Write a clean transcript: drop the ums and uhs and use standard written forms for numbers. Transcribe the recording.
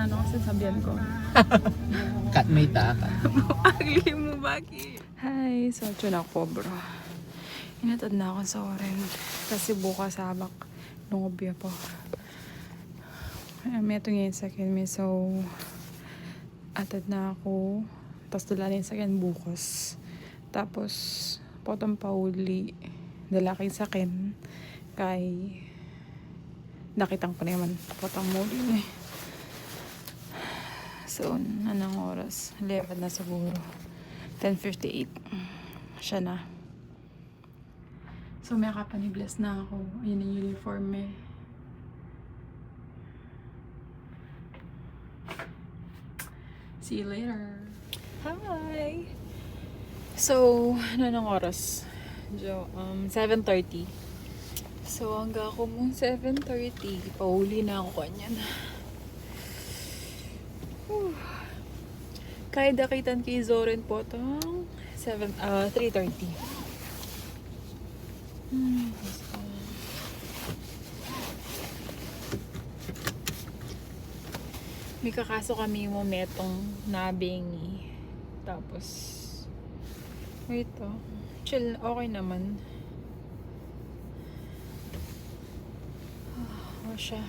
ano kasi sabihan ko. Katmate Agli mo, bakit? Hi, so tune ako bro. Inatad na ako sa Oren. Kasi bukas sabak nungobya po. May ito ngayon sa akin. So, atad na ako. Tapos dala rin sa akin bukas. Tapos, potong pauli. Dala kayo sa akin. Kay nakitang ko naman potong muli. So, anong oras? 11 na siguro. 10:58. Siya na. So, may kapanibless na ako. Ayun yung uniform eh. See you later. Hi! So, ano ng oras? 7:30. So, hanggang ako mo 7:30. Pauli na ako kanyan. Kaya dakitan kay Zoren po itong 3:30. May kakaso kami mo metong nabingi. Tapos, wait chill, okay naman. Siya.